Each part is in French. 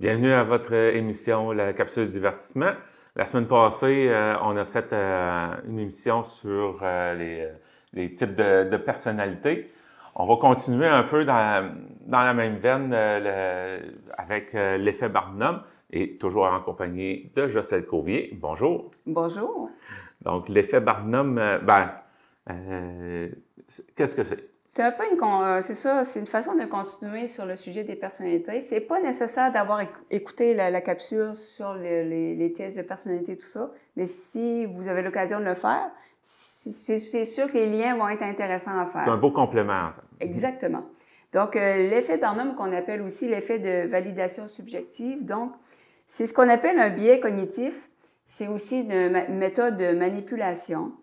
Bienvenue à votre émission, la capsule divertissement. La semaine passée, on a fait une émission sur les types de personnalités. On va continuer un peu dans la même veine avec l'effet Barnum et toujours en compagnie de Jocelyne Covier. Bonjour. Bonjour. Donc, l'effet Barnum, qu'est-ce que c'est? C'est un peu c'est ça, c'est une façon de continuer sur le sujet des personnalités. C'est pas nécessaire d'avoir écouté la capsule sur les tests de personnalité, tout ça, mais si vous avez l'occasion de le faire, c'est sûr que les liens vont être intéressants à faire. C'est un beau complément, ça. Exactement. Donc, l'effet Barnum, qu'on appelle aussi l'effet de validation subjective, donc, c'est ce qu'on appelle un biais cognitif. C'est aussi une méthode de manipulation.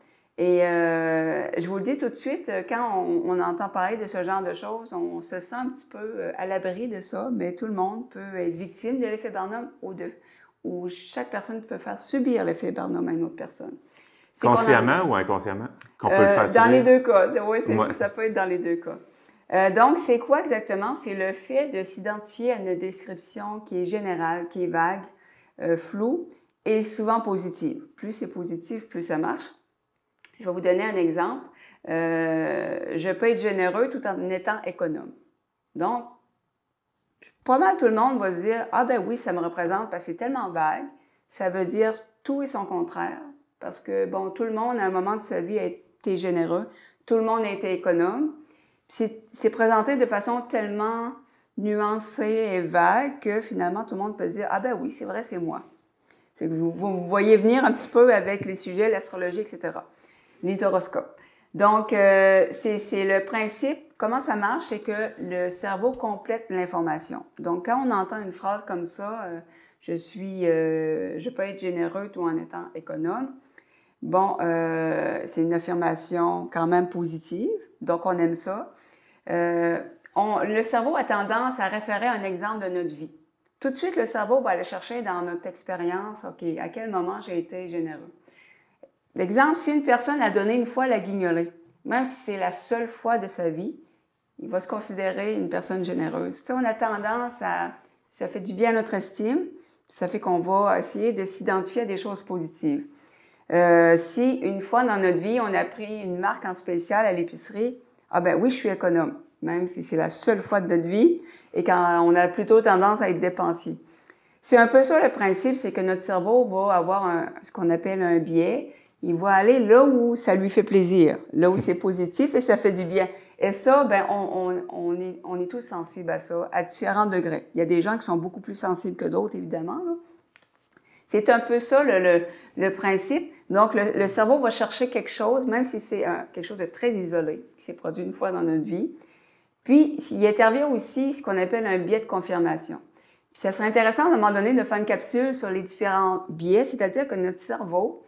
Et je vous le dis tout de suite, quand on entend parler de ce genre de choses, on se sent un petit peu à l'abri de ça, mais tout le monde peut être victime de l'effet Barnum ou chaque personne peut faire subir l'effet Barnum à une autre personne. Consciemment ou inconsciemment? Qu'on peut le faire subir? Dans les deux cas. Oui, ça peut être dans les deux cas. Donc, c'est quoi exactement? C'est le fait de s'identifier à une description qui est générale, qui est vague, floue et souvent positive. Plus c'est positif, plus ça marche. Je vais vous donner un exemple. Je peux être généreux tout en étant économe. Donc, pas mal tout le monde va se dire « Ah ben oui, ça me représente parce que c'est tellement vague. Ça veut dire tout et son contraire. » Parce que, bon, tout le monde, à un moment de sa vie, a été généreux. Tout le monde a été économe. C'est présenté de façon tellement nuancée et vague que finalement, tout le monde peut se dire « Ah ben oui, c'est vrai, c'est moi. » C'est que vous voyez venir un petit peu avec les sujets, l'astrologie, etc. Les horoscopes. Donc, c'est le principe. Comment ça marche? C'est que le cerveau complète l'information. Donc, quand on entend une phrase comme ça, je peux être généreux tout en étant économe. Bon, c'est une affirmation quand même positive. Donc, on aime ça. Le cerveau a tendance à référer à un exemple de notre vie. Tout de suite, le cerveau va aller chercher dans notre expérience, OK, à quel moment j'ai été généreux. L'exemple, si une personne a donné une fois la guignolée, même si c'est la seule fois de sa vie, il va se considérer une personne généreuse. Si on a tendance à... Ça fait du bien à notre estime, ça fait qu'on va essayer de s'identifier à des choses positives. Si une fois dans notre vie, on a pris une marque en spécial à l'épicerie, ah ben oui, je suis économe, même si c'est la seule fois de notre vie et quand on a plutôt tendance à être dépensier. C'est un peu ça le principe, c'est que notre cerveau va avoir ce qu'on appelle un biais. Il va aller là où ça lui fait plaisir, là où c'est positif et ça fait du bien. Et ça, ben, on est tous sensibles à ça, à différents degrés. Il y a des gens qui sont beaucoup plus sensibles que d'autres, évidemment, là. C'est un peu ça le principe. Donc, le cerveau va chercher quelque chose, même si c'est quelque chose de très isolé, qui s'est produit une fois dans notre vie. Puis, il intervient aussi ce qu'on appelle un biais de confirmation. Puis, ça serait intéressant à un moment donné de faire une capsule sur les différents biais, c'est-à-dire que notre cerveau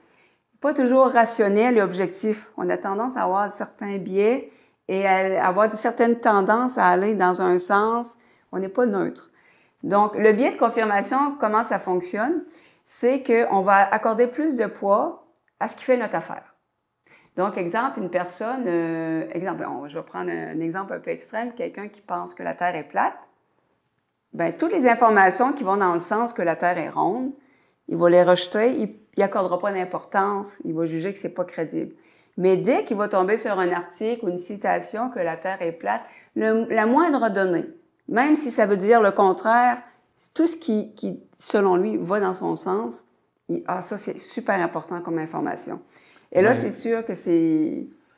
n'est pas toujours rationnel et objectif. On a tendance à avoir certains biais et à avoir certaines tendances à aller dans un sens. On n'est pas neutre. Donc, le biais de confirmation, comment ça fonctionne? C'est qu'on va accorder plus de poids à ce qui fait notre affaire. Donc, exemple, une personne, je vais prendre un exemple un peu extrême, quelqu'un qui pense que la Terre est plate, bien, toutes les informations qui vont dans le sens que la Terre est ronde, il va les rejeter, il n'accordera pas d'importance, il va juger que c'est pas crédible. Mais dès qu'il va tomber sur un article ou une citation que la Terre est plate, la moindre donnée, même si ça veut dire le contraire, tout ce qui, selon lui, va dans son sens, ça, c'est super important comme information. Et là, c'est sûr que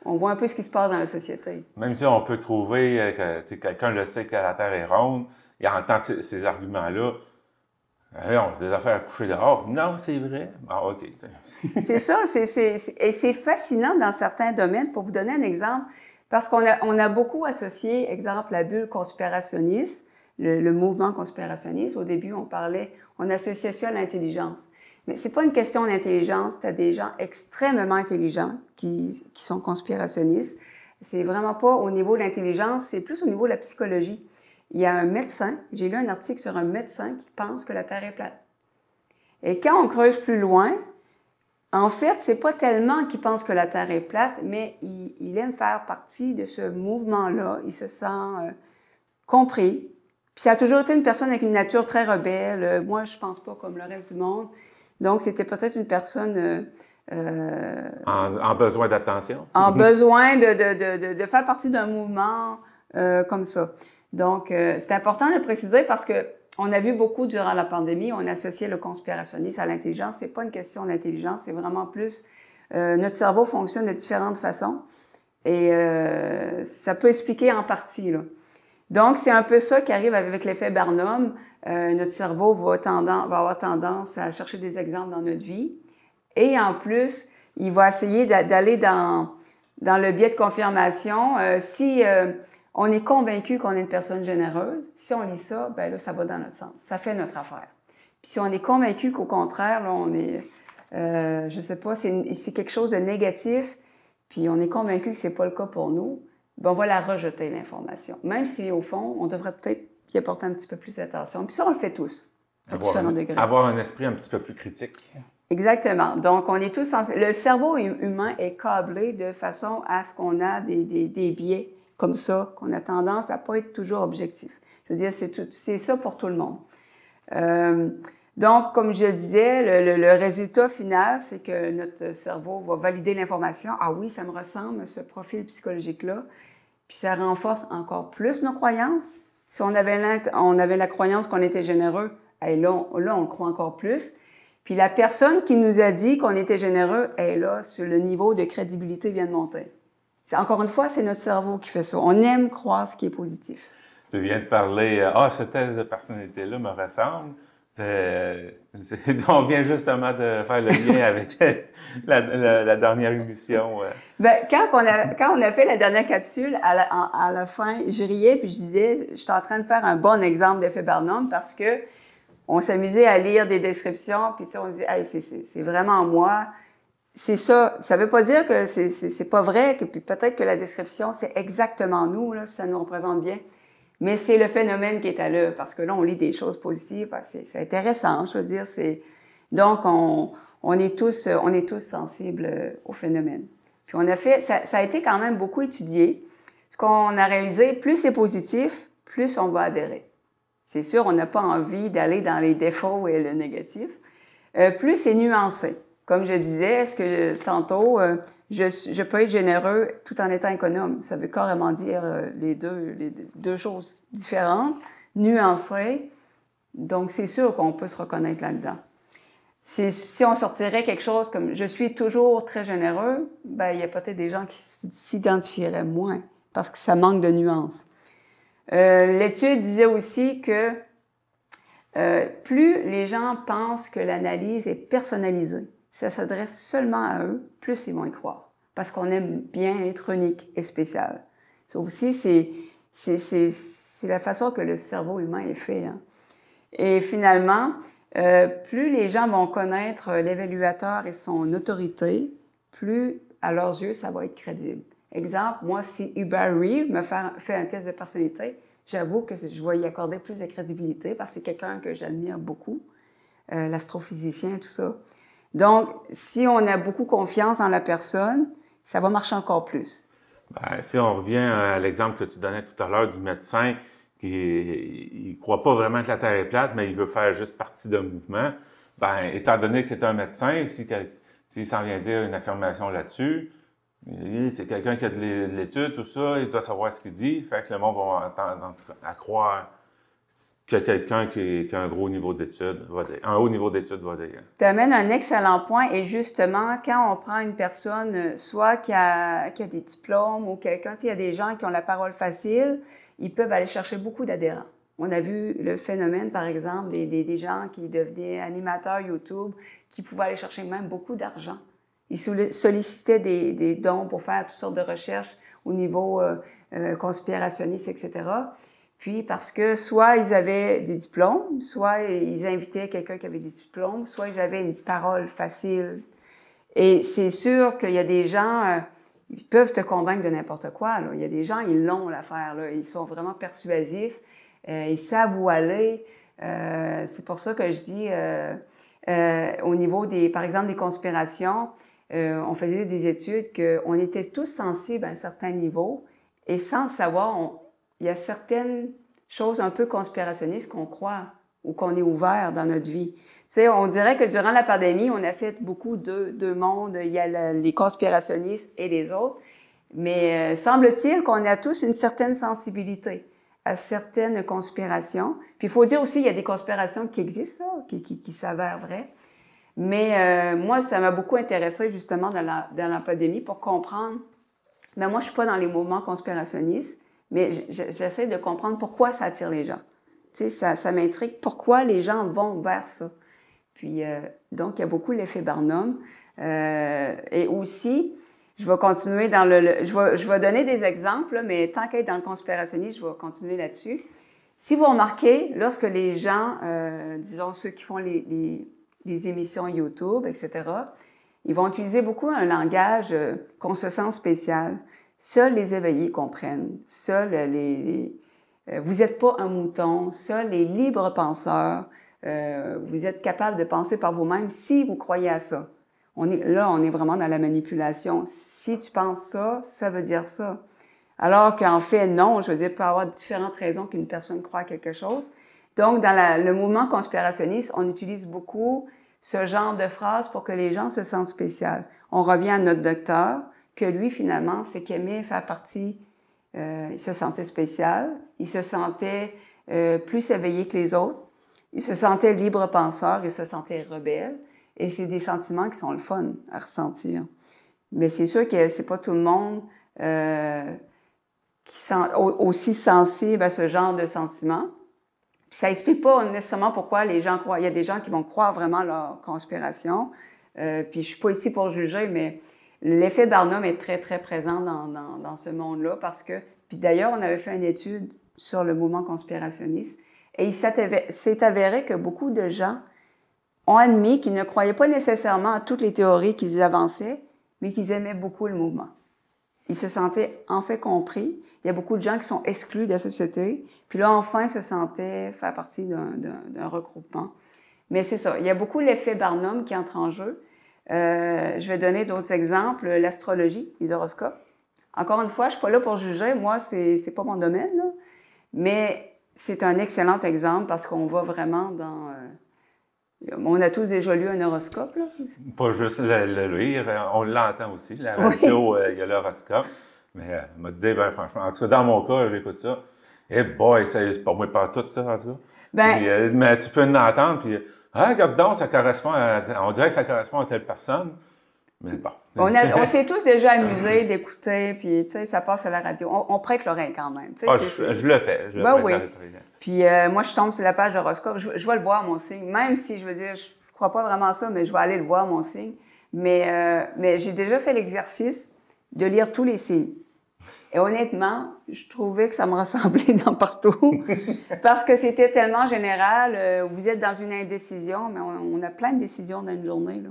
on voit un peu ce qui se passe dans la société. Même si on peut trouver que quelqu'un le sait que la Terre est ronde, il entend ces arguments-là. On des affaires à coucher dehors. Non, c'est vrai. Ah, OK. C'est ça. Et c'est fascinant dans certains domaines. Pour vous donner un exemple, parce qu'on a beaucoup associé, exemple, la bulle conspirationniste, le mouvement conspirationniste. Au début, on associait ça à l'intelligence. Mais c'est pas une question d'intelligence. Tu as des gens extrêmement intelligents qui sont conspirationnistes. C'est vraiment pas au niveau de l'intelligence, c'est plus au niveau de la psychologie. Il y a un médecin, j'ai lu un article sur un médecin qui pense que la Terre est plate. Et quand on creuse plus loin, en fait, c'est pas tellement qu'il pense que la Terre est plate, mais il aime faire partie de ce mouvement-là. Il se sent compris, Puis ça a toujours été une personne avec une nature très rebelle. Moi, je pense pas comme le reste du monde. Donc, c'était peut-être une personne... en besoin d'attention. En besoin de faire partie d'un mouvement comme ça. Donc, c'est important de le préciser parce que on a vu beaucoup durant la pandémie, on associait le conspirationnisme à l'intelligence. C'est pas une question d'intelligence, c'est vraiment plus... notre cerveau fonctionne de différentes façons et ça peut expliquer en partie, là. Donc, c'est un peu ça qui arrive avec l'effet Barnum. Notre cerveau va avoir tendance à chercher des exemples dans notre vie. Et en plus, il va essayer d'aller dans le biais de confirmation. Si on est convaincu qu'on est une personne généreuse, si on lit ça, ben là, ça va dans notre sens. Ça fait notre affaire. Puis si on est convaincu qu'au contraire, là, on est, je sais pas, c'est quelque chose de négatif, puis on est convaincu que c'est pas le cas pour nous, ben on va la rejeter, l'information. Même si, au fond, on devrait peut-être y apporter un petit peu plus d'attention. Puis ça, on le fait tous, à différents degrés. Avoir un esprit un petit peu plus critique. Exactement. Donc, on est tous le cerveau humain est câblé de façon à ce qu'on a des biais comme ça, qu'on a tendance à pas être toujours objectif. Je veux dire, c'est ça pour tout le monde. Donc, comme je disais, le résultat final, c'est que notre cerveau va valider l'information. Ah oui, ça me ressemble, ce profil psychologique-là. Puis ça renforce encore plus nos croyances. Si on avait la croyance qu'on était généreux, et là, on le croit encore plus. Puis la personne qui nous a dit qu'on était généreux, est là, sur le niveau de crédibilité vient de monter. Encore une fois, c'est notre cerveau qui fait ça. On aime croire ce qui est positif. Tu viens de parler, cette personnalité-là me ressemble. On vient justement de faire le lien avec la dernière émission. Bien, quand on a fait la dernière capsule, à la fin, je riais puis je disais, je suis en train de faire un bon exemple d'effet Barnum parce que on s'amusait à lire des descriptions, puis on disait, hey, c'est vraiment moi. C'est ça. Ça veut pas dire que c'est pas vrai, que puis peut-être que la description, c'est exactement nous, là, ça nous représente bien. Mais c'est le phénomène qui est à l'œuvre, parce que là, on lit des choses positives. C'est intéressant, je veux dire. Donc, on est tous sensibles au phénomène. Puis on a fait, ça a été quand même beaucoup étudié. Ce qu'on a réalisé, plus c'est positif, plus on va adhérer. C'est sûr, on n'a pas envie d'aller dans les défauts et le négatif. Plus c'est nuancé. Comme je disais, est-ce que tantôt, je peux être généreux tout en étant économe? Ça veut carrément dire les deux choses différentes, nuancées. Donc, c'est sûr qu'on peut se reconnaître là-dedans. Si on sortirait quelque chose comme « je suis toujours très généreux », ben il y a peut-être des gens qui s'identifieraient moins parce que ça manque de nuances. L'étude disait aussi que plus les gens pensent que l'analyse est personnalisée, ça s'adresse seulement à eux, plus ils vont y croire. Parce qu'on aime bien être unique et spécial. Ça aussi, c'est la façon que le cerveau humain est fait. Hein. Et finalement, plus les gens vont connaître l'évaluateur et son autorité, plus à leurs yeux, ça va être crédible. Exemple, moi, si Hubert Reeves me fait un test de personnalité, j'avoue que je vais y accorder plus de crédibilité parce que c'est quelqu'un que j'admire beaucoup, l'astrophysicien, tout ça. Donc, si on a beaucoup confiance en la personne, ça va marcher encore plus. Ben, si on revient à l'exemple que tu donnais tout à l'heure du médecin qui ne croit pas vraiment que la Terre est plate, mais il veut faire juste partie d'un mouvement, ben, étant donné que c'est un médecin, s'il s'en vient dire une affirmation là-dessus, c'est quelqu'un qui a de l'étude, tout ça, il doit savoir ce qu'il dit, fait que le monde va tendance à croire que quelqu'un qui a un gros niveau d'études va dire, un haut niveau d'études va dire. Tu amènes un excellent point et justement, quand on prend une personne, soit qui a des diplômes ou quelqu'un, il y a des gens qui ont la parole facile, ils peuvent aller chercher beaucoup d'adhérents. On a vu le phénomène, par exemple, des gens qui devenaient animateurs YouTube, qui pouvaient aller chercher même beaucoup d'argent. Ils sollicitaient des dons pour faire toutes sortes de recherches au niveau conspirationniste, etc. Puis parce que soit ils avaient des diplômes, soit ils invitaient quelqu'un qui avait des diplômes, soit ils avaient une parole facile. Et c'est sûr qu'il y a des gens, ils peuvent te convaincre de n'importe quoi. Là. Il y a des gens, ils l'ont l'affaire. Là. Ils sont vraiment persuasifs. Ils savent où aller. C'est pour ça que je dis, au niveau par exemple, des conspirations, on faisait des études qu'on était tous sensibles à un certain niveau et sans le savoir, il y a certaines choses un peu conspirationnistes qu'on croit ou qu'on est ouvert dans notre vie. Tu sais, on dirait que durant la pandémie, on a fait beaucoup deux mondes. Il y a les conspirationnistes et les autres. Mais semble-t-il qu'on a tous une certaine sensibilité à certaines conspirations. Puis il faut dire aussi qu'il y a des conspirations qui existent, là, qui s'avèrent vraies. Mais moi, ça m'a beaucoup intéressée justement dans la pandémie pour comprendre. Mais moi, je suis pas dans les mouvements conspirationnistes, mais j'essaie de comprendre pourquoi ça attire les gens. Tu sais, ça m'intrigue pourquoi les gens vont vers ça. Puis, donc, il y a beaucoup l'effet Barnum. Et aussi, je vais continuer dans je vais donner des exemples, mais tant qu'être dans le conspirationnisme, je vais continuer là-dessus. Si vous remarquez, lorsque les gens, disons ceux qui font les émissions YouTube, etc., ils vont utiliser beaucoup un langage qu'on se sent spécial. Seuls les éveillés comprennent. Seuls vous n'êtes pas un mouton. Seuls les libres penseurs. Vous êtes capable de penser par vous-même si vous croyez à ça. On est vraiment dans la manipulation. Si tu penses ça, ça veut dire ça. Alors qu'en fait, non. Je veux dire, il peut y avoir différentes raisons qu'une personne croit à quelque chose. Donc, dans le mouvement conspirationniste, on utilise beaucoup ce genre de phrases pour que les gens se sentent spécial. On revient à notre docteur, que lui, finalement, c'est qu'il aimait faire partie, il se sentait spécial, il se sentait plus éveillé que les autres, il se sentait libre penseur, il se sentait rebelle, et c'est des sentiments qui sont le fun à ressentir. Mais c'est sûr que c'est pas tout le monde qui sont aussi sensible à ce genre de sentiments. Puis ça explique pas nécessairement pourquoi les gens croient. Il y a des gens qui vont croire vraiment à leur conspiration. Puis je suis pas ici pour juger, mais l'effet Barnum est très, très présent dans ce monde-là parce que... Puis d'ailleurs, on avait fait une étude sur le mouvement conspirationniste et il s'est avéré que beaucoup de gens ont admis qu'ils ne croyaient pas nécessairement à toutes les théories qu'ils avançaient, mais qu'ils aimaient beaucoup le mouvement. Ils se sentaient en fait compris. Il y a beaucoup de gens qui sont exclus de la société, puis là, enfin, ils se sentaient faire partie d'un regroupement. Mais c'est ça, il y a beaucoup l'effet Barnum qui entre en jeu. Je vais donner d'autres exemples. L'astrologie, les horoscopes. Encore une fois, je ne suis pas là pour juger. Moi, c'est pas mon domaine, là. Mais c'est un excellent exemple parce qu'on va vraiment dans... on a tous déjà lu un horoscope, là. Pas juste le lire, on l'entend aussi. La radio, il y a l'horoscope. Mais m'a dit, ben franchement, en tout cas, dans mon cas, j'écoute ça. Eh boy, c'est pas moi pas tout ça, en tout cas. Ben, Puis, mais tu peux l'entendre, puis regarde donc, ça correspond on dirait que ça correspond à telle personne. Mais bon. On s'est tous déjà amusés d'écouter, puis tu sais, ça passe à la radio. On prête l'oreille quand même. Je le fais. Je le ben fais oui. Puis moi, je tombe sur la page d'horoscope, je vais le voir, mon signe. Même si, je veux dire, je crois pas vraiment à ça, mais je vais aller le voir, mon signe. Mais j'ai déjà fait l'exercice de lire tous les signes. Et honnêtement, je trouvais que ça me ressemblait dans partout parce que c'était tellement général. Vous êtes dans une indécision, mais on a plein de décisions dans une journée, là.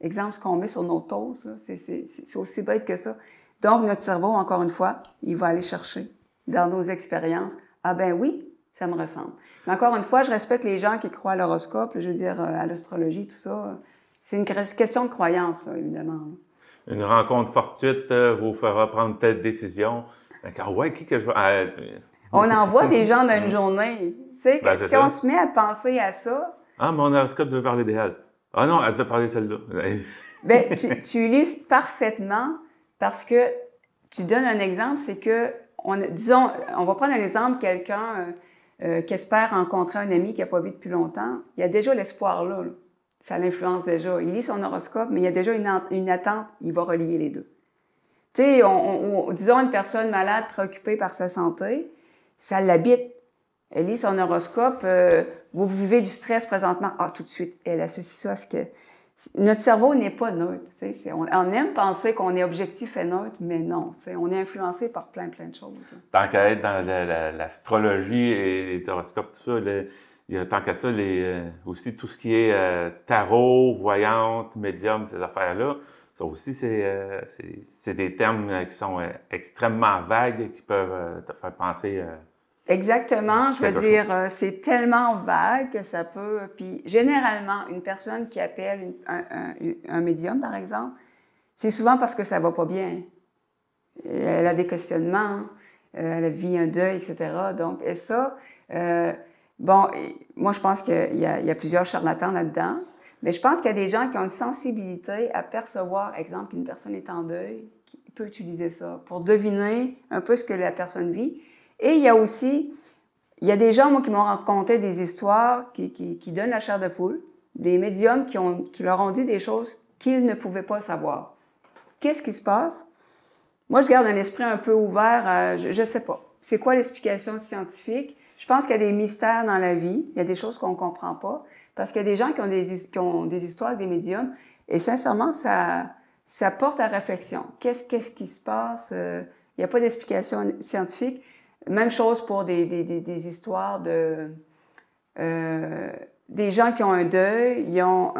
Exemple, ce qu'on met sur nos toasts, c'est aussi bête que ça. Donc, notre cerveau, encore une fois, il va aller chercher dans nos expériences. Ah ben oui, ça me ressemble. Mais encore une fois, je respecte les gens qui croient à l'horoscope, je veux dire, à l'astrologie, tout ça. C'est une question de croyance, là, évidemment. Une rencontre fortuite vous fera prendre telle décision. Ah ouais, qui que je vais... On envoie des gens dans une journée. Tu sais, Ben, si on se met à penser à ça... Ah, mon horoscope devait parler d'elle. Ah non, elle devait parler de celle-là. Bien, tu illustres parfaitement parce que tu donnes un exemple, c'est que, disons, on va prendre un exemple, quelqu'un qui espère rencontrer un ami qu'il n'a pas vu depuis longtemps. Il y a déjà l'espoir là. Ça l'influence déjà. Il lit son horoscope, mais il y a déjà une attente. Il va relier les deux. Tu sais, disons une personne malade, préoccupée par sa santé, ça l'habite. Elle lit son horoscope, vous vivez du stress présentement. Ah, tout de suite, elle associe ça à ce que... Notre cerveau n'est pas neutre. Tu sais, on aime penser qu'on est objectif et neutre, mais non. Tu sais, on est influencé par plein de choses. Tant qu'à être dans l'astrologie et les horoscopes, tout ça, tant qu'à ça, aussi tout ce qui est tarot, voyante, médium, ces affaires-là, ça aussi, c'est des termes qui sont extrêmement vagues qui peuvent te faire penser... Exactement. Je veux dire, c'est tellement vague que ça peut... Puis généralement, une personne qui appelle un médium, par exemple, c'est souvent parce que ça va pas bien. Elle a des questionnements. elle vit un deuil, etc. Donc, et ça, bon, moi, je pense qu'il y a plusieurs charlatans là-dedans, mais je pense qu'il y a des gens qui ont une sensibilité à percevoir, exemple, qu'une personne est en deuil, qui peut utiliser ça pour deviner un peu ce que la personne vit. Et il y a aussi, il y a des gens, moi, qui m'ont raconté des histoires qui donnent la chair de poule, des médiums qui leur ont dit des choses qu'ils ne pouvaient pas savoir. Qu'est-ce qui se passe? Moi, je garde un esprit un peu ouvert, je ne sais pas. C'est quoi l'explication scientifique? Je pense qu'il y a des mystères dans la vie, il y a des choses qu'on ne comprend pas, parce qu'il y a des gens qui ont des histoires, des médiums, et sincèrement, ça porte à réflexion. Qu'est-ce qui se passe? Il n'y a pas d'explication scientifique. Même chose pour des histoires de... des gens qui ont un deuil, ils ont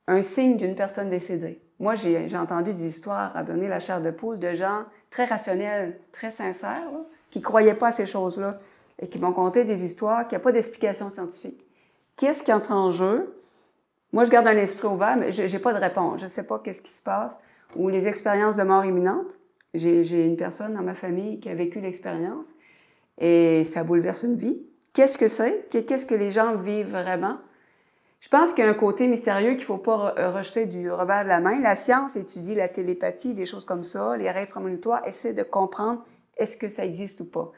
un signe d'une personne décédée. Moi, j'ai entendu des histoires à donner la chair de poule de gens très rationnels, très sincères, là, qui ne croyaient pas à ces choses-là et qui m'ont conté des histoires qui n'ont pas d'explication scientifique. Qu'est-ce qui entre en jeu? Moi, je garde un esprit ouvert, mais je n'ai pas de réponse. Je ne sais pas qu'est-ce qui se passe. Ou les expériences de mort imminente. J'ai une personne dans ma famille qui a vécu l'expérience et ça bouleverse une vie. Qu'est-ce que c'est? Qu'est-ce que les gens vivent vraiment? Je pense qu'il y a un côté mystérieux qu'il ne faut pas rejeter du revers de la main. La science étudie la télépathie, des choses comme ça, les rêves prémonitoires, essaie de comprendre est-ce que ça existe ou pas.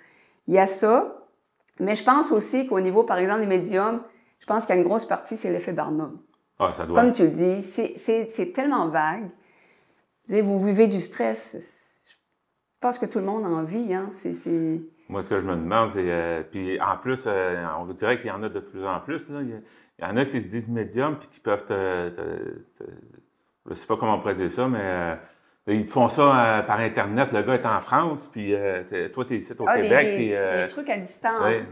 Il y a ça, mais je pense aussi qu'au niveau, par exemple, des médiums, je pense qu'il y a une grosse partie, c'est l'effet Barnum. Ah, ça doit. Comme tu le dis, c'est tellement vague. Vous vivez du stress. Je pense que tout le monde en vit, hein. Moi, ce que je me demande, c'est... puis en plus, on dirait qu'il y en a de plus en plus, là. Il y en a qui se disent médiums puis qui peuvent je sais pas comment on pourrait dire ça, mais ils te font ça par Internet. Le gars est en France, puis toi, tu es ici au Québec. Des trucs à distance. Ouais,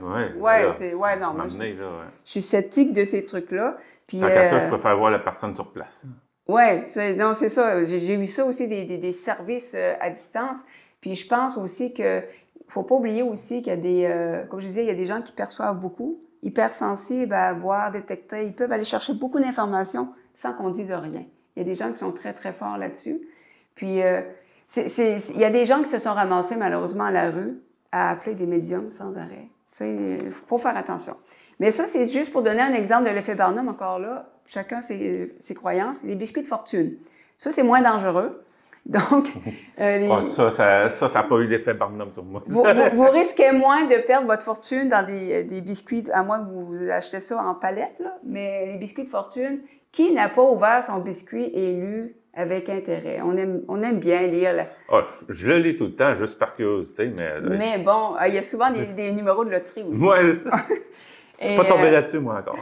non. Je suis sceptique de ces trucs-là. Puis, tant qu'à ça, je préfère voir la personne sur place. Oui, non, c'est ça. J'ai vu ça aussi, des services à distance. Puis je pense aussi que faut pas oublier aussi qu'il y a des, comme je disais, il y a des gens qui perçoivent beaucoup, hypersensibles à voir, détecter. Ils peuvent aller chercher beaucoup d'informations sans qu'on dise rien. Il y a des gens qui sont très, très forts là-dessus. Puis, il y a des gens qui se sont ramassés malheureusement à la rue à appeler des médiums sans arrêt. Il faut faire attention. Mais ça, c'est juste pour donner un exemple de l'effet Barnum, encore là. Chacun ses croyances. Les biscuits de fortune. Ça, c'est moins dangereux. Donc, ça n'a pas eu d'effet Barnum sur moi. Vous risquez moins de perdre votre fortune dans des biscuits, à moins que vous achetez ça en palette, là. Mais les biscuits de fortune, qui n'a pas ouvert son biscuit et lu avec intérêt? On aime bien lire. Je le lis tout le temps, juste par curiosité, mais... Mais bon, il y a souvent des numéros de loterie aussi. Oui, c'est ça. Je suis pas tombé là-dessus, moi, encore.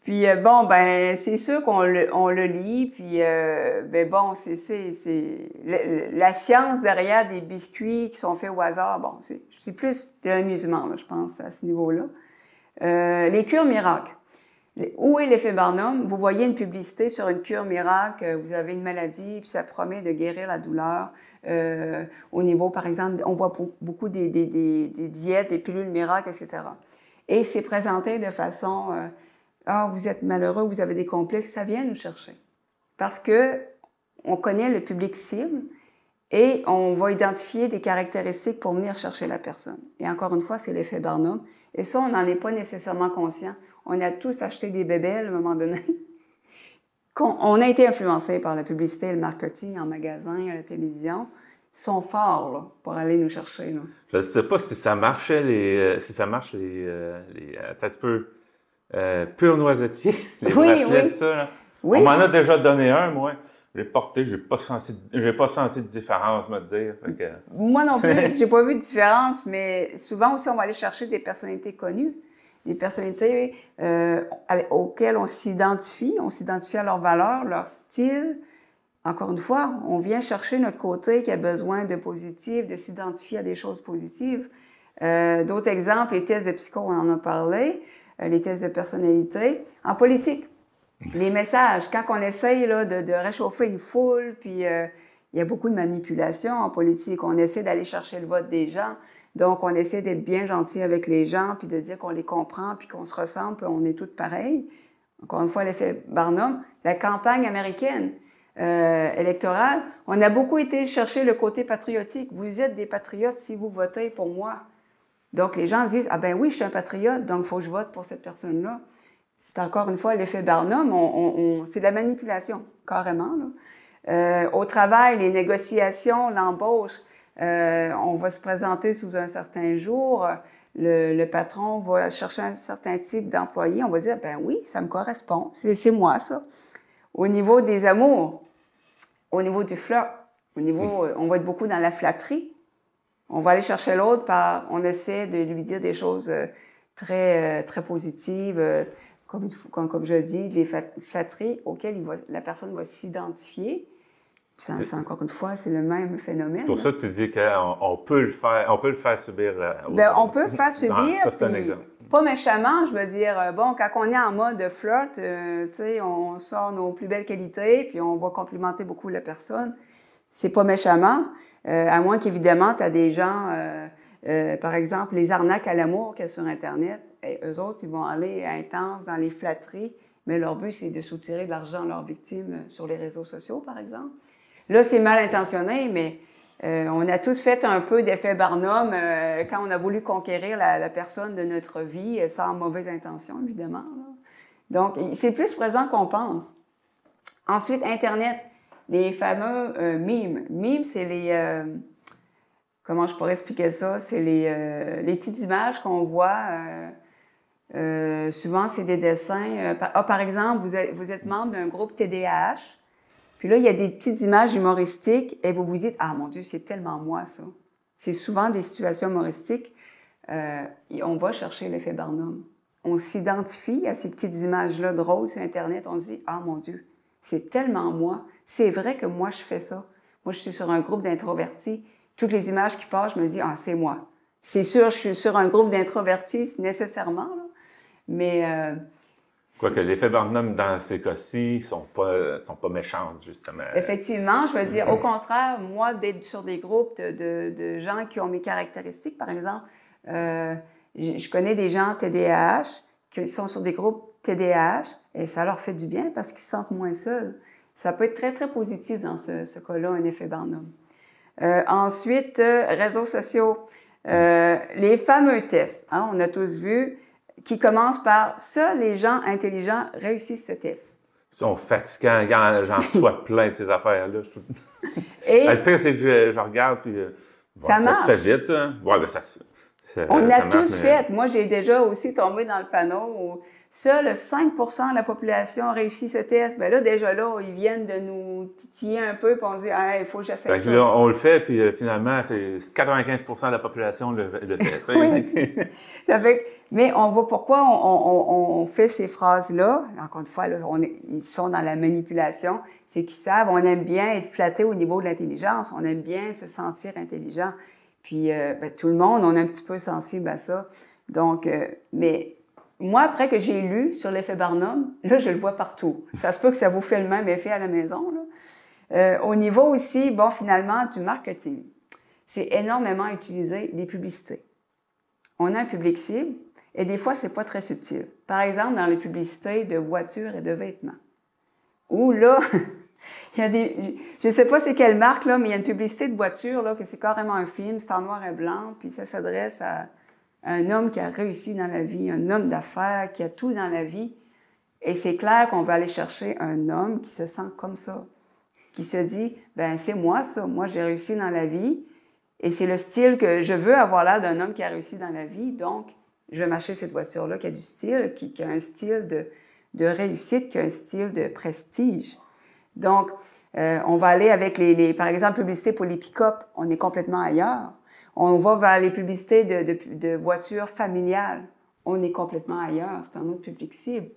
Puis bon, ben c'est sûr qu'on le lit, puis ben bon, c'est la science derrière des biscuits qui sont faits au hasard. Bon, c'est plus de l'amusement, là, je pense, à ce niveau-là. Les cures miracles. Où est l'effet Barnum? Vous voyez une publicité sur une cure miracle, vous avez une maladie, puis ça promet de guérir la douleur. Au niveau, par exemple, on voit beaucoup des diètes, des pilules miracles, etc. Et c'est présenté de façon... vous êtes malheureux, vous avez des complexes, ça vient nous chercher. Parce que on connaît le public cible et on va identifier des caractéristiques pour venir chercher la personne. Et encore une fois, c'est l'effet Barnum. Et ça, on n'en est pas nécessairement conscient. On a tous acheté des bébelles à un moment donné. On a été influencés par la publicité et le marketing en magasin, à la télévision. Ils sont forts là, pour aller nous chercher. Là. Je ne sais pas si ça marchait un petit peu... pur noisetier, les bracelets de ça. Là. Oui. On m'en a déjà donné un, moi. Je l'ai porté, j'ai pas senti de différence, me dire. Moi non plus, j'ai pas vu de différence, mais souvent aussi, on va aller chercher des personnalités connues, des personnalités auxquelles on s'identifie à leurs valeurs, leur style. Encore une fois, on vient chercher notre côté qui a besoin de positif, de s'identifier à des choses positives. D'autres exemples, les tests de psycho, on en a parlé. Les tests de personnalité. En politique, les messages, quand on essaye là, de réchauffer une foule, puis il y a beaucoup de manipulation en politique. On essaie d'aller chercher le vote des gens. Donc, on essaie d'être bien gentil avec les gens, puis de dire qu'on les comprend, puis qu'on se ressemble, puis on est tous pareils. Encore une fois, l'effet Barnum. La campagne américaine. électorale, on a beaucoup été chercher le côté patriotique. Vous êtes des patriotes si vous votez pour moi. Donc, les gens se disent, ah ben oui, je suis un patriote, donc il faut que je vote pour cette personne-là. C'est encore une fois l'effet Barnum, c'est de la manipulation, carrément. Au travail, les négociations, l'embauche, on va se présenter sous un certain jour, le patron va chercher un certain type d'employé, on va dire, ben oui, ça me correspond, c'est moi ça. Au niveau des amours, au niveau du flirt, on va être beaucoup dans la flatterie. On va aller chercher l'autre on essaie de lui dire des choses très positives, comme je le dis, des flatteries auxquelles la personne va s'identifier. C'est encore une fois, c'est le même phénomène. C'est pour ça que tu dis qu'on peut le faire subir. On peut le faire subir. Ça, c'est un exemple. Pas méchamment, je veux dire, bon, quand on est en mode flirt, tu sais, on sort nos plus belles qualités, puis on va complimenter beaucoup la personne. C'est pas méchamment, à moins qu'évidemment, tu as des gens, par exemple, les arnaques à l'amour qu'il y a sur Internet, et eux autres, ils vont aller intenses dans les flatteries, mais leur but, c'est de soutirer de l'argent à leurs victimes sur les réseaux sociaux, par exemple. Là, c'est mal intentionné, mais on a tous fait un peu d'effet Barnum quand on a voulu conquérir la personne de notre vie, sans mauvaise intention, évidemment. Là. Donc, c'est plus présent qu'on pense. Ensuite, Internet, les fameux mimes. Mimes, c'est les... comment je pourrais expliquer ça? C'est les petites images qu'on voit. Souvent, c'est des dessins. Par exemple, vous êtes membre d'un groupe TDAH. Puis là, il y a des petites images humoristiques et vous vous dites « Ah, mon Dieu, c'est tellement moi, ça! » C'est souvent des situations humoristiques et on va chercher l'effet Barnum. On s'identifie à ces petites images-là drôles sur Internet. On se dit « Ah, mon Dieu, c'est tellement moi! C'est vrai que moi, je fais ça. Moi, je suis sur un groupe d'introvertis. Toutes les images qui passent, je me dis « Ah, c'est moi! » C'est sûr, je suis sur un groupe d'introvertis nécessairement, là. Mais... Quoique l'effet Barnum, dans ces cas-ci, sont pas méchantes, justement. Effectivement, je veux dire, au contraire, moi, d'être sur des groupes de gens qui ont mes caractéristiques, par exemple, je connais des gens TDAH qui sont sur des groupes TDAH et ça leur fait du bien parce qu'ils se sentent moins seuls. Ça peut être très, très positif dans ce cas-là, un effet Barnum. Ensuite, réseaux sociaux, les fameux tests, hein, on a tous vu, qui commence par « ça, les gens intelligents réussissent ce test ». Ils sont fatigants, j'en reçois plein de ces affaires-là. Le pire, c'est que je regarde, puis ça marche. Ça se fait vite, ça. Ouais, ben on a tous fait. Moi, j'ai déjà aussi tombé dans le panneau où seul 5 de la population réussit ce test. Bien là, déjà là, ils viennent de nous titiller un peu, puis on se dit « il faut que j'essaie ça ». Là, on le fait, puis finalement, c'est 95 de la population le fait. Oui. Ça fait, mais on voit pourquoi on fait ces phrases-là. Encore une fois, là, ils sont dans la manipulation. C'est qu'ils savent, on aime bien être flatté au niveau de l'intelligence. On aime bien se sentir intelligent. Puis, tout le monde, on est un petit peu sensible à ça. Donc, mais moi, après que j'ai lu sur l'effet Barnum, là, je le vois partout. Ça se peut que ça vous fait le même effet à la maison, là. Au niveau aussi, bon, finalement, du marketing, c'est énormément utilisé les publicités. On a un public cible et des fois, c'est pas très subtil. Par exemple, dans les publicités de voitures et de vêtements. Où là, il y a je ne sais pas c'est quelle marque, là, mais il y a une publicité de voiture, là, que c'est carrément un film, c'est en noir et blanc, puis ça s'adresse à un homme qui a réussi dans la vie, un homme d'affaires qui a tout dans la vie. Et c'est clair qu'on va aller chercher un homme qui se sent comme ça, qui se dit, ben c'est moi ça, moi j'ai réussi dans la vie, et c'est le style que je veux avoir l'air d'un homme qui a réussi dans la vie, donc je vais m'acheter cette voiture-là qui a du style, qui a un style de réussite, qui a un style de prestige. Donc, on va aller avec par exemple, publicité pour les pick-up, on est complètement ailleurs. On va vers les publicités de voitures familiales, on est complètement ailleurs, c'est un autre public cible.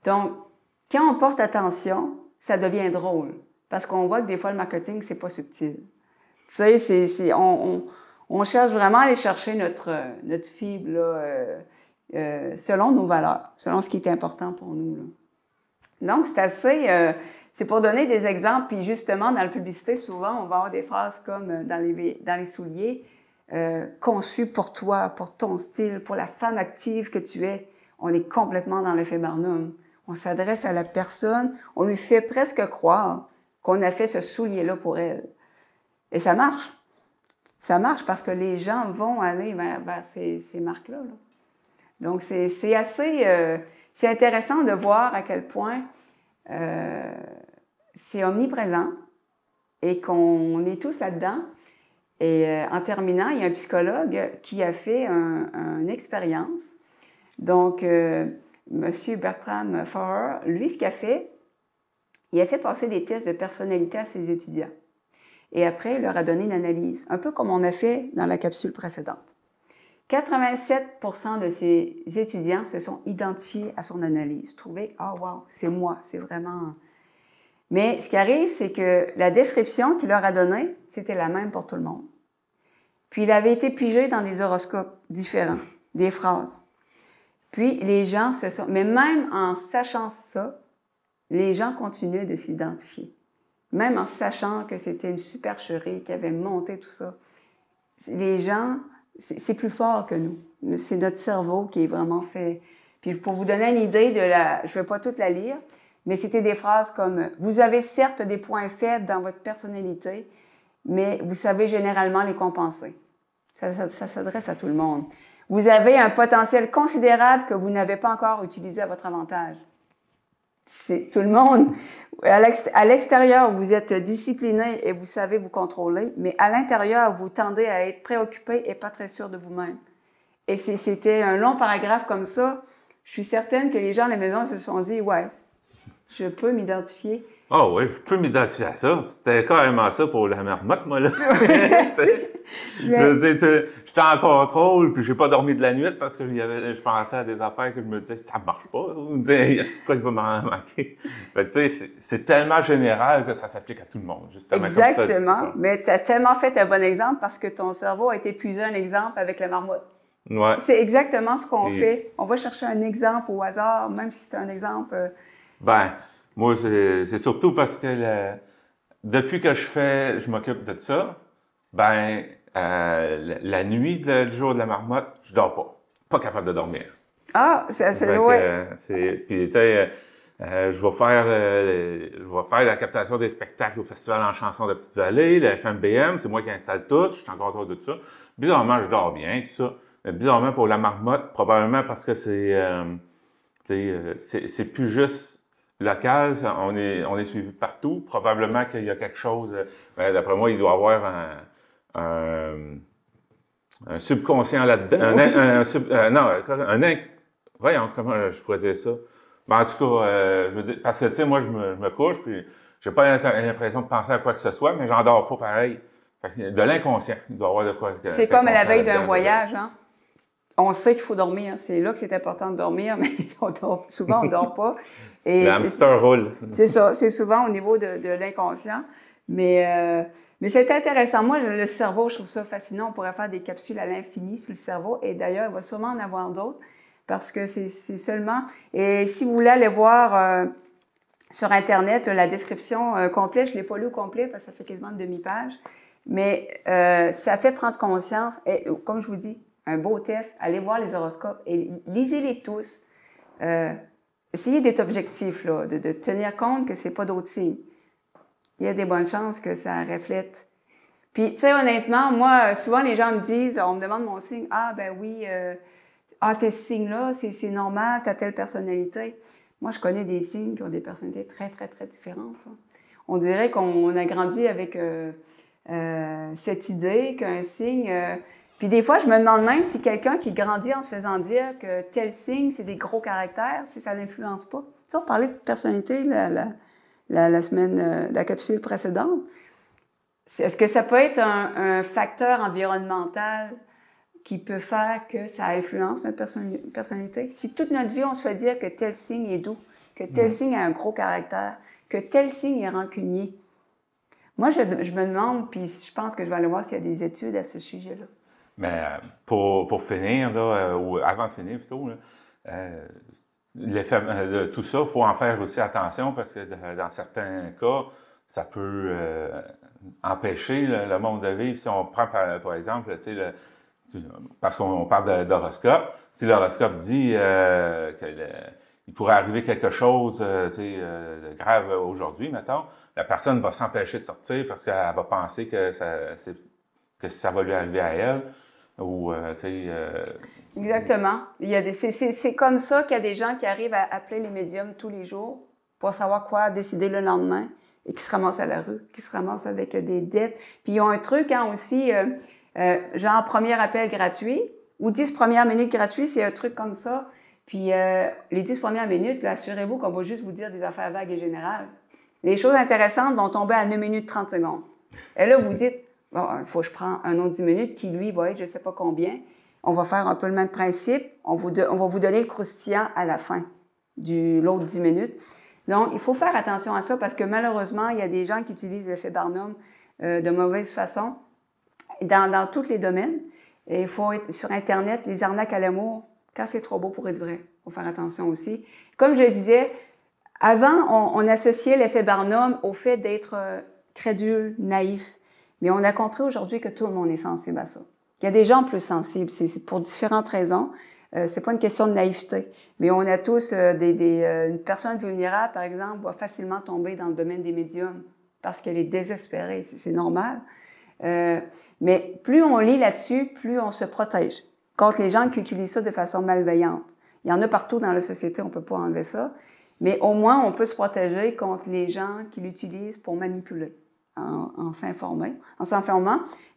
Donc, quand on porte attention, ça devient drôle, parce qu'on voit que des fois, le marketing, c'est pas subtil. Tu sais, on cherche vraiment à aller chercher notre fibre, là, selon nos valeurs, selon ce qui est important pour nous, là. Donc, c'est assez... c'est pour donner des exemples, puis justement, dans la publicité, souvent, on va avoir des phrases comme dans les souliers, conçu pour toi, pour ton style, pour la femme active que tu es. On est complètement dans l'effet Barnum. On s'adresse à la personne, on lui fait presque croire qu'on a fait ce soulier-là pour elle. Et ça marche. Ça marche parce que les gens vont aller vers ces marques-là. Là. Donc, c'est assez... c'est intéressant de voir à quel point c'est omniprésent et qu'on est tous là-dedans. Et en terminant, il y a un psychologue qui a fait une expérience. Donc, M. Bertram Forer, lui, ce qu'il a fait, il a fait passer des tests de personnalité à ses étudiants. Et après, il leur a donné une analyse, un peu comme on a fait dans la capsule précédente. 87% de ses étudiants se sont identifiés à son analyse, trouvé « Ah, wow, c'est moi, c'est vraiment... » Mais ce qui arrive, c'est que la description qu'il leur a donnée, c'était la même pour tout le monde. Puis il avait été pigé dans des horoscopes différents, des phrases. Puis les gens se sont... Mais même en sachant ça, les gens continuaient de s'identifier. Même en sachant que c'était une supercherie qui avait monté tout ça. Les gens, c'est plus fort que nous. C'est notre cerveau qui est vraiment fait. Puis pour vous donner une idée de la... Je ne vais pas toute la lire, mais c'était des phrases comme « Vous avez certes des points faibles dans votre personnalité, mais vous savez généralement les compenser. » Ça s'adresse à tout le monde. « Vous avez un potentiel considérable que vous n'avez pas encore utilisé à votre avantage. » C'est tout le monde. À l'extérieur, vous êtes discipliné et vous savez vous contrôler, mais à l'intérieur, vous tendez à être préoccupé et pas très sûr de vous-même. Et c'était un long paragraphe comme ça. Je suis certaine que les gens à la maison se sont dit « Ouais, je peux m'identifier. » Ah oui, je peux m'identifier à ça. C'était carrément ça pour la marmotte, moi, là. Je veux dire, j'étais en contrôle, puis j'ai pas dormi de la nuit parce que je pensais à des affaires que je me disais, ça marche pas. Je me disais, il y a tout quoi qui va m'en manquer. Fait que, tu sais, c'est tellement général que ça s'applique à tout le monde, justement. Exactement. Comme ça, mais tu as tellement fait un bon exemple parce que ton cerveau a été puisé un exemple avec la marmotte. Ouais. C'est exactement ce qu'on fait. On va chercher un exemple au hasard, même si c'est un exemple... Ben, moi, c'est surtout parce que depuis que je m'occupe de ça, ben, la nuit, le jour de la marmotte, je dors pas. Pas capable de dormir. Ah, c'est ouais. Puis, tu sais, je vais faire la captation des spectacles au Festival en chanson de Petite-Vallée, le FMBM, c'est moi qui installe tout, je suis en contrôle de tout ça. Bizarrement, je dors bien, tout ça. Mais bizarrement, pour la marmotte, probablement parce que c'est plus juste local, on est suivi partout. Probablement qu'il y a quelque chose, d'après moi, il doit y avoir un subconscient là-dedans. Voyons, comment je pourrais dire ça? Ben, en tout cas, je veux dire, parce que, tu sais, moi, je me couche, puis j'ai pas l'impression de penser à quoi que ce soit, mais j'en dors pas pareil. De l'inconscient, il doit y avoir de quoi. C'est comme à la veille d'un voyage, hein? On sait qu'il faut dormir. C'est là que c'est important de dormir, mais souvent, on ne dort pas. Et le hamster roule. C'est ça. C'est souvent au niveau de l'inconscient. Mais c'est intéressant. Moi, le cerveau, je trouve ça fascinant. On pourrait faire des capsules à l'infini sur le cerveau. Et d'ailleurs, il va sûrement en avoir d'autres parce que c'est seulement... Et si vous voulez aller voir sur Internet la description complète, je ne l'ai pas lu au complet parce que ça fait quasiment une demi-page. Mais ça fait prendre conscience. Et comme je vous dis, un beau test, allez voir les horoscopes et lisez-les tous. Essayez d'être objectif, là, de tenir compte que ce n'est pas d'autres signes. Il y a des bonnes chances que ça reflète. Puis, tu sais, honnêtement, moi, souvent, les gens me disent, on me demande mon signe, ah, ben oui, tes signes-là, c'est normal, tu as telle personnalité. Moi, je connais des signes qui ont des personnalités très, très, très différentes. Hein. On dirait qu'on a grandi avec cette idée qu'un signe... Puis des fois, je me demande même si quelqu'un qui grandit en se faisant dire que tel signe, c'est des gros caractères, si ça ne l'influence pas. Tu sais, on parlait de personnalité la semaine, la capsule précédente. Est-ce que ça peut être un facteur environnemental qui peut faire que ça influence notre personnalité? Si toute notre vie, on se fait dire que tel signe est doux, que tel signe a un gros caractère, que tel signe est rancunier. Moi, je me demande, puis je pense que je vais aller voir s'il y a des études à ce sujet-là. Mais pour finir, là, ou avant de finir plutôt, là, tout ça, il faut en faire aussi attention parce que dans certains cas, ça peut empêcher le monde de vivre. Si on prend par exemple, tu sais, parce qu'on parle d'horoscope, si l'horoscope dit qu'il il pourrait arriver quelque chose de grave aujourd'hui, mettons. La personne va s'empêcher de sortir parce qu'elle va penser que ça va lui arriver à elle. Ou, Exactement. C'est comme ça qu'il y a des gens qui arrivent à appeler les médiums tous les jours pour savoir quoi décider le lendemain et qui se ramassent à la rue, qui se ramassent avec des dettes. Puis ils ont un truc aussi, genre premier appel gratuit ou 10 premières minutes gratuites, c'est un truc comme ça. Puis les 10 premières minutes, assurez-vous qu'on va juste vous dire des affaires vagues et générales. Les choses intéressantes vont tomber à 9 minutes 30 secondes. Et là, vous dites, bon, il faut que je prends un autre 10 minutes qui, lui, va être je ne sais pas combien. On va faire un peu le même principe. On va vous donner le croustillant à la fin de l'autre 10 minutes. Donc, il faut faire attention à ça parce que malheureusement, il y a des gens qui utilisent l'effet Barnum de mauvaise façon dans tous les domaines. Et il faut être sur Internet, les arnaques à l'amour, quand c'est trop beau pour être vrai. Il faut faire attention aussi. Comme je le disais, avant, on associait l'effet Barnum au fait d'être crédule, naïf. Mais on a compris aujourd'hui que tout le monde est sensible à ça. Il y a des gens plus sensibles, c'est pour différentes raisons. C'est pas une question de naïveté. Mais on a tous une personne vulnérable, par exemple, va facilement tomber dans le domaine des médiums parce qu'elle est désespérée. C'est normal. Mais plus on lit là-dessus, plus on se protège contre les gens qui utilisent ça de façon malveillante. Il y en a partout dans la société, on ne peut pas enlever ça. Mais au moins, on peut se protéger contre les gens qui l'utilisent pour manipuler en s'informant.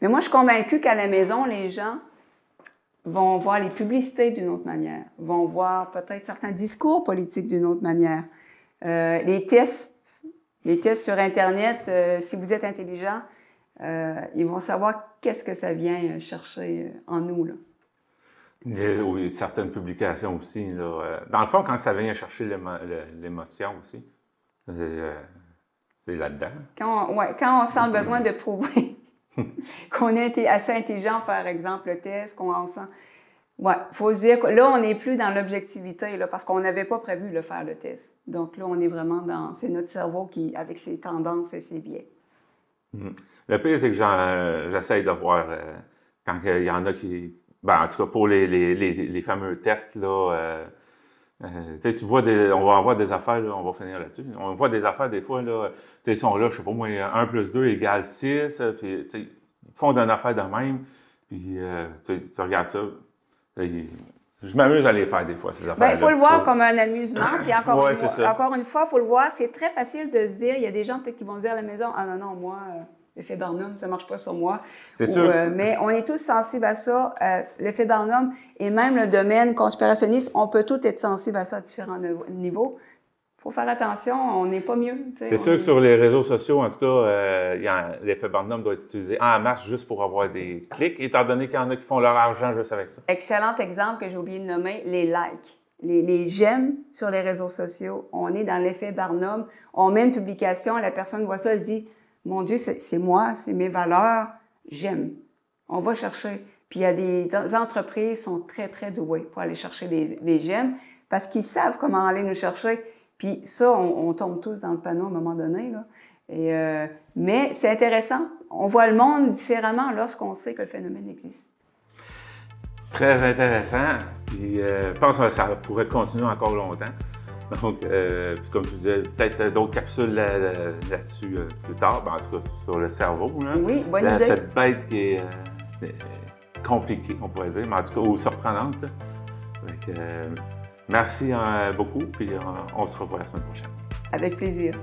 Mais moi, je suis convaincue qu'à la maison, les gens vont voir les publicités d'une autre manière, vont voir peut-être certains discours politiques d'une autre manière. Les tests sur Internet, si vous êtes intelligent, ils vont savoir qu'est-ce que ça vient chercher en nous, là. Oui, certaines publications aussi. Là, dans le fond, quand ça vient chercher l'émotion aussi, c'est là-dedans. Quand on sent le besoin de prouver qu'on est assez intelligent, par exemple, le test, qu'on sent... Ouais, il faut se dire que là, on n'est plus dans l'objectivité, là, parce qu'on n'avait pas prévu de faire le test. Donc là, on est vraiment dans... C'est notre cerveau qui, avec ses tendances et ses biais. Le pire, c'est que j'essaye de voir quand il y en a qui... Ben, en tout cas, pour les fameux tests, là, tu vois, on va avoir des affaires, là, on va finir là-dessus. On voit des affaires, des fois, là, ils sont là, je sais pas moi, 1 plus 2 égale 6, puis ils te font une affaire de même, puis tu regardes ça. Je m'amuse à les faire des fois, ces affaires-là. Il faut le voir comme un amusement, puis encore une fois, il faut le voir, c'est très facile de se dire, il y a des gens peut-être qui vont se dire à la maison, ah non, moi... L'effet Barnum, ça ne marche pas sur moi. C'est sûr. Mais on est tous sensibles à ça. L'effet Barnum et même le domaine conspirationniste, on peut tous être sensibles à ça à différents niveaux. Il faut faire attention, on n'est pas mieux. C'est sûr que sur les réseaux sociaux, en tout cas, l'effet Barnum doit être utilisé en masse juste pour avoir des clics, étant donné qu'il y en a qui font leur argent juste avec ça. Excellent exemple que j'ai oublié de nommer, les likes. Les j'aime sur les réseaux sociaux. On est dans l'effet Barnum. On met une publication, la personne voit ça, elle se dit... Mon Dieu, c'est moi, c'est mes valeurs, j'aime. On va chercher. Puis il y a des entreprises qui sont très, très douées pour aller chercher les j'aime parce qu'ils savent comment aller nous chercher. Puis ça, on tombe tous dans le panneau à un moment donné, là. Mais c'est intéressant. On voit le monde différemment lorsqu'on sait que le phénomène existe. Très intéressant. Puis je pense que ça pourrait continuer encore longtemps. Donc, puis comme tu disais, peut-être d'autres capsules là-dessus plus tard, en tout cas sur le cerveau. Là. Oui, bonne idée. Cette bête qui est compliquée, on pourrait dire, mais en tout cas, ou surprenante. Donc, merci beaucoup, puis on se revoit la semaine prochaine. Avec plaisir.